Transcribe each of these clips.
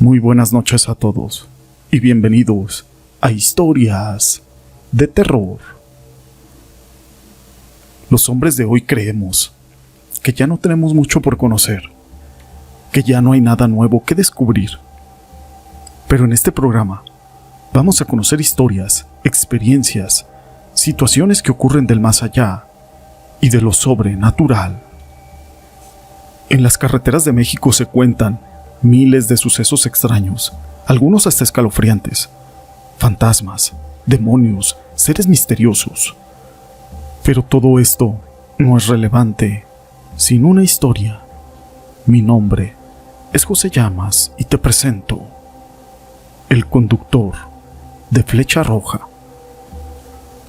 Muy buenas noches a todos y bienvenidos a Historias de Terror. Los hombres de hoy creemos que ya no tenemos mucho por conocer, que ya no hay nada nuevo que descubrir. Pero en este programa vamos a conocer historias, experiencias, situaciones que ocurren del más allá y de lo sobrenatural. En las carreteras de México se cuentan miles de sucesos extraños, algunos hasta escalofriantes, fantasmas, demonios, seres misteriosos. Pero todo esto no es relevante sin una historia. Mi nombre es José Llamas y te presento el conductor de Flecha Roja.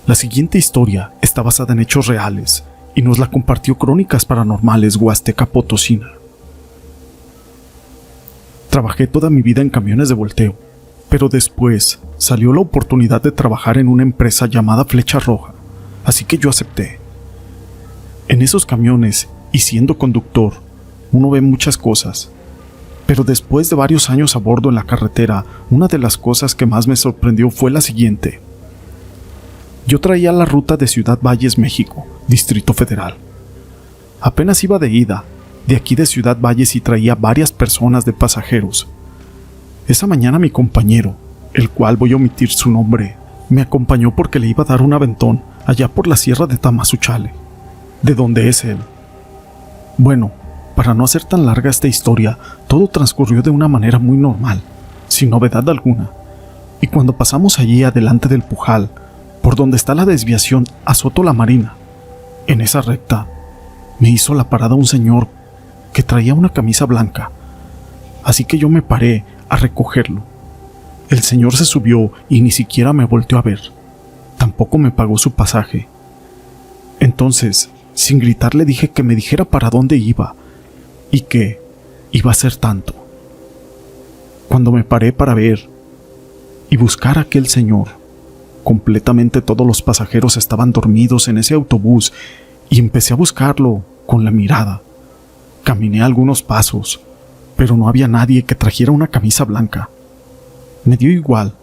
La siguiente historia está basada en hechos reales y nos la compartió Crónicas Paranormales Huasteca Potosina. Trabajé toda mi vida en camiones de volteo, pero después salió la oportunidad de trabajar en una empresa llamada Flecha Roja, así que yo acepté. En esos camiones, y siendo conductor, uno ve muchas cosas, pero después de varios años a bordo en la carretera, una de las cosas que más me sorprendió fue la siguiente. Yo traía la ruta de Ciudad Valles, México, Distrito Federal. Apenas iba de ida de aquí de Ciudad Valles y traía varias personas de pasajeros. Esa mañana mi compañero, el cual voy a omitir su nombre, me acompañó porque le iba a dar un aventón allá por la sierra de Tamazuchale, de donde es él. Bueno, para no hacer tan larga esta historia, todo transcurrió de una manera muy normal, sin novedad alguna, y cuando pasamos allí adelante del Pujal, por donde está la desviación a Soto la Marina, en esa recta, me hizo la parada un señor que traía una camisa blanca, así que yo me paré a recogerlo. El señor se subió y ni siquiera me volteó a ver, tampoco me pagó su pasaje. Entonces, sin gritar, le dije que me dijera para dónde iba y que iba a ser tanto. Cuando me paré para ver y buscar a aquel señor, completamente todos los pasajeros estaban dormidos en ese autobús y empecé a buscarlo con la mirada. Caminé algunos pasos, pero no había nadie que trajera una camisa blanca. Me dio igual,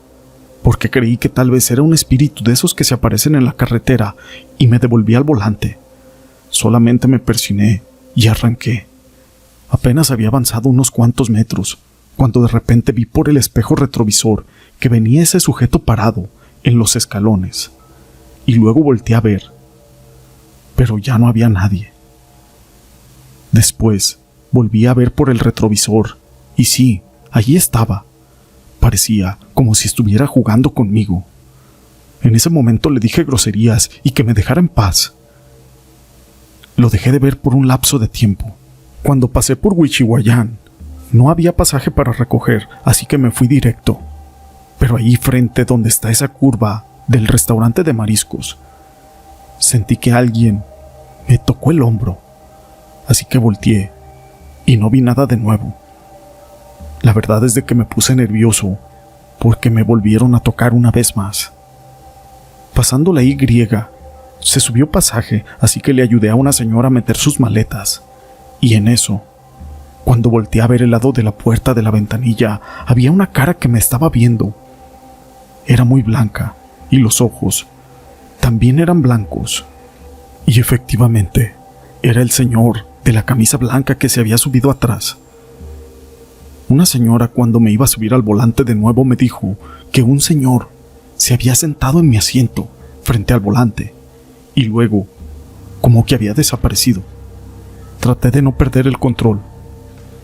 porque creí que tal vez era un espíritu de esos que se aparecen en la carretera y me devolví al volante. Solamente me persigné y arranqué. Apenas había avanzado unos cuantos metros, cuando de repente vi por el espejo retrovisor que venía ese sujeto parado en los escalones, y luego volteé a ver, pero ya no había nadie. Después volví a ver por el retrovisor, y sí, allí estaba. Parecía como si estuviera jugando conmigo. En ese momento le dije groserías y que me dejara en paz. Lo dejé de ver por un lapso de tiempo. Cuando pasé por Huichihuayán, no había pasaje para recoger, así que me fui directo. Pero ahí frente donde está esa curva del restaurante de mariscos, sentí que alguien me tocó el hombro, así que volteé y no vi nada de nuevo. La verdad es de que me puse nervioso porque me volvieron a tocar una vez más. Pasando la Y, se subió pasaje, así que le ayudé a una señora a meter sus maletas, y en eso, cuando volteé a ver el lado de la puerta de la ventanilla, había una cara que me estaba viendo. Era muy blanca, y los ojos también eran blancos. Y efectivamente, era el señor de la camisa blanca que se había subido atrás. Una señora, cuando me iba a subir al volante de nuevo, me dijo que un señor se había sentado en mi asiento frente al volante, y luego, como que había desaparecido. Traté de no perder el control.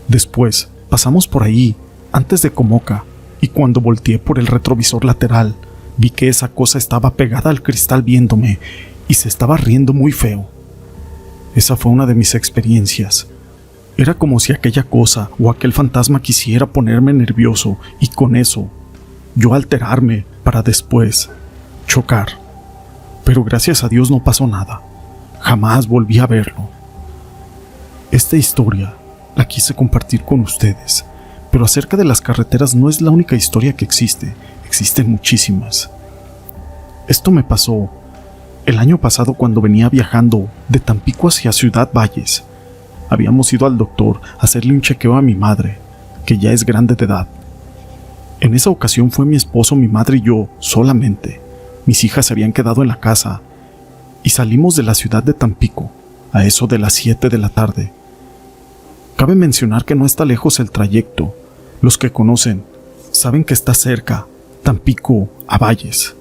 Después, pasamos por ahí, antes de Comoca, y cuando volteé por el retrovisor lateral, vi que esa cosa estaba pegada al cristal viéndome y se estaba riendo muy feo. Esa fue una de mis experiencias. Era como si aquella cosa o aquel fantasma quisiera ponerme nervioso y con eso, yo alterarme para después chocar. Pero gracias a Dios no pasó nada. Jamás volví a verlo. Esta historia la quise compartir con ustedes. Pero acerca de las carreteras no es la única historia que existe, existen muchísimas. Esto me pasó el año pasado cuando venía viajando de Tampico hacia Ciudad Valles. Habíamos ido al doctor a hacerle un chequeo a mi madre, que ya es grande de edad, En esa ocasión fue mi esposo, mi madre y yo solamente. Mis hijas se habían quedado en la casa y salimos de la ciudad de Tampico a eso de las 7 de la tarde. Cabe mencionar que no está lejos el trayecto. Los que conocen saben que está cerca, Tampico a Valles.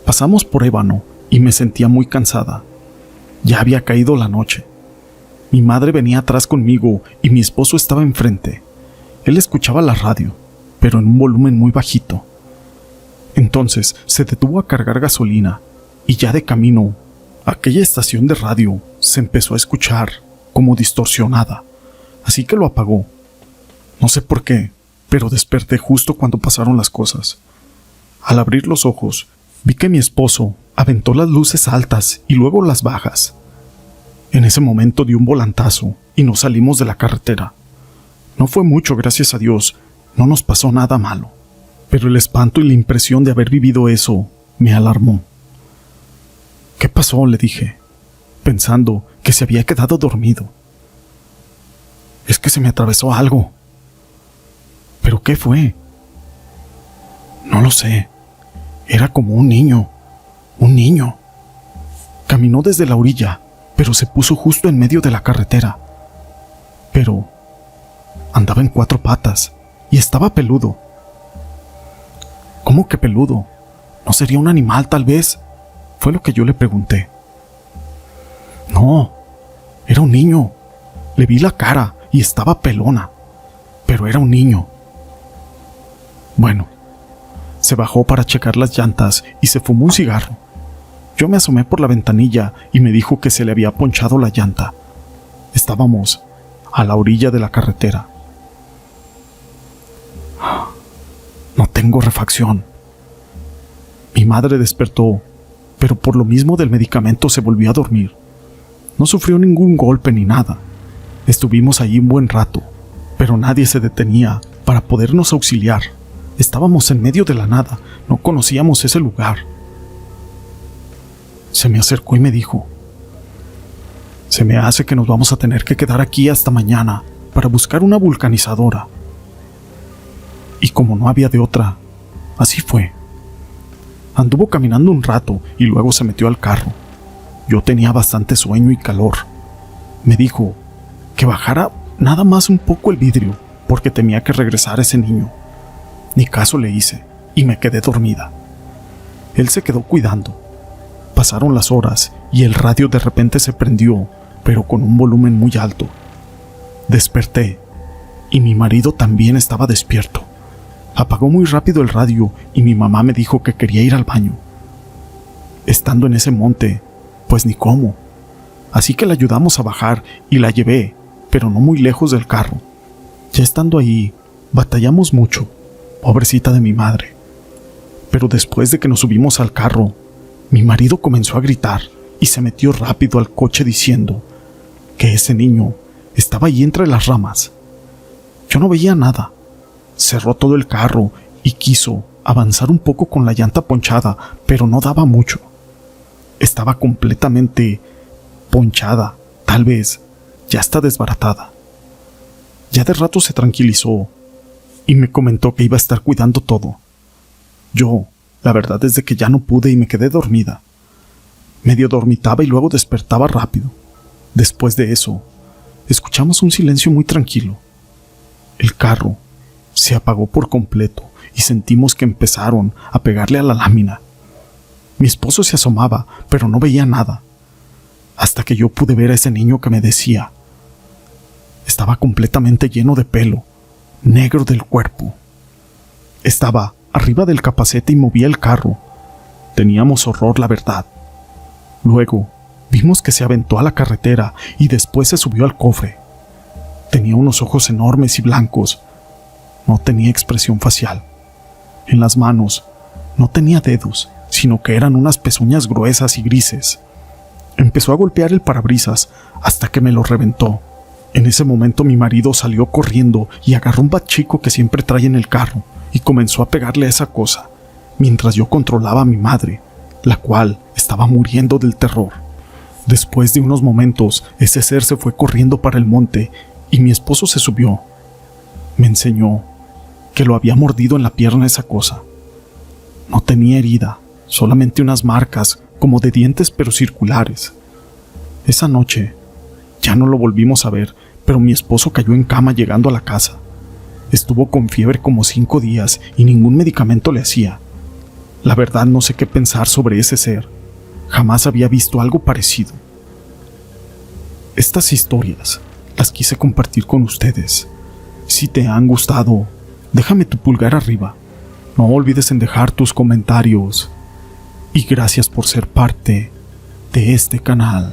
Pasamos por Ébano y me sentía muy cansada. Ya había caído la noche. Mi madre venía atrás conmigo y mi esposo estaba enfrente. Él escuchaba la radio, pero en un volumen muy bajito. Entonces se detuvo a cargar gasolina y ya de camino, aquella estación de radio se empezó a escuchar como distorsionada, así que lo apagó. No sé por qué, pero desperté justo cuando pasaron las cosas. Al abrir los ojos, vi que mi esposo aventó las luces altas y luego las bajas. En ese momento dio un volantazo y nos salimos de la carretera. No fue mucho, gracias a Dios, no nos pasó nada malo, pero el espanto y la impresión de haber vivido eso me alarmó. ¿Qué pasó?, le dije, pensando que se había quedado dormido. Es que se me atravesó algo. ¿Pero qué fue? No lo sé. Era como un niño. Caminó desde la orilla, pero se puso justo en medio de la carretera. Pero andaba en 4 patas y estaba peludo. ¿Cómo que peludo? ¿No sería un animal, tal vez? Fue lo que yo le pregunté. No, era un niño. Le vi la cara y estaba pelona, pero era un niño. Bueno, se bajó para checar las llantas y se fumó un cigarro. Yo me asomé por la ventanilla y me dijo que se le había ponchado la llanta. Estábamos a la orilla de la carretera. No tengo refacción. Mi madre despertó, pero por lo mismo del medicamento se volvió a dormir. No sufrió ningún golpe ni nada. Estuvimos allí un buen rato, pero nadie se detenía para podernos auxiliar. Estábamos en medio de la nada, no conocíamos ese lugar. Se me acercó y me dijo: se me hace que nos vamos a tener que quedar aquí hasta mañana para buscar una vulcanizadora. Y como no había de otra, así fue. Anduvo caminando un rato y luego se metió al carro. Yo tenía bastante sueño y calor. Me dijo que bajara nada más un poco el vidrio porque temía que regresara ese niño. Ni caso le hice y me quedé dormida. Él se quedó cuidando. Pasaron las horas y el radio de repente se prendió, pero con un volumen muy alto. Desperté y mi marido también estaba despierto. Apagó muy rápido el radio y mi mamá me dijo que quería ir al baño. Estando en ese monte, pues ni cómo. Así que la ayudamos a bajar y la llevé, pero no muy lejos del carro. Ya estando ahí, batallamos mucho, pobrecita de mi madre. Pero después de que nos subimos al carro, mi marido comenzó a gritar y se metió rápido al coche diciendo que ese niño estaba ahí entre las ramas. Yo no veía nada. Cerró todo el carro y quiso avanzar un poco con la llanta ponchada, pero no daba mucho. Estaba completamente ponchada, tal vez ya está desbaratada. Ya de rato se tranquilizó y me comentó que iba a estar cuidando todo. Yo, la verdad es de que ya no pude y me quedé dormida. Medio dormitaba y luego despertaba rápido. Después de eso, escuchamos un silencio muy tranquilo. El carro se apagó por completo y sentimos que empezaron a pegarle a la lámina. Mi esposo se asomaba, pero no veía nada, hasta que yo pude ver a ese niño que me decía. Estaba completamente lleno de pelo, negro del cuerpo. Estaba arriba del capacete y movía el carro. Teníamos horror, la verdad. Luego, vimos que se aventó a la carretera y después se subió al cofre. Tenía unos ojos enormes y blancos. No tenía expresión facial. En las manos no tenía dedos, sino que eran unas pezuñas gruesas y grises. Empezó a golpear el parabrisas hasta que me lo reventó. En ese momento mi marido salió corriendo y agarró un bat chico que siempre trae en el carro y comenzó a pegarle a esa cosa, mientras yo controlaba a mi madre, la cual estaba muriendo del terror. Después de unos momentos, ese ser se fue corriendo para el monte y mi esposo se subió. Me enseñó que lo había mordido en la pierna esa cosa. No tenía herida, solamente unas marcas como de dientes pero circulares. Esa noche ya no lo volvimos a ver, pero mi esposo cayó en cama llegando a la casa. Estuvo con fiebre como 5 días y ningún medicamento le hacía. La verdad no sé qué pensar sobre ese ser. Jamás había visto algo parecido. Estas historias las quise compartir con ustedes. Si te han gustado, déjame tu pulgar arriba. No olvides en dejar tus comentarios. Y gracias por ser parte de este canal.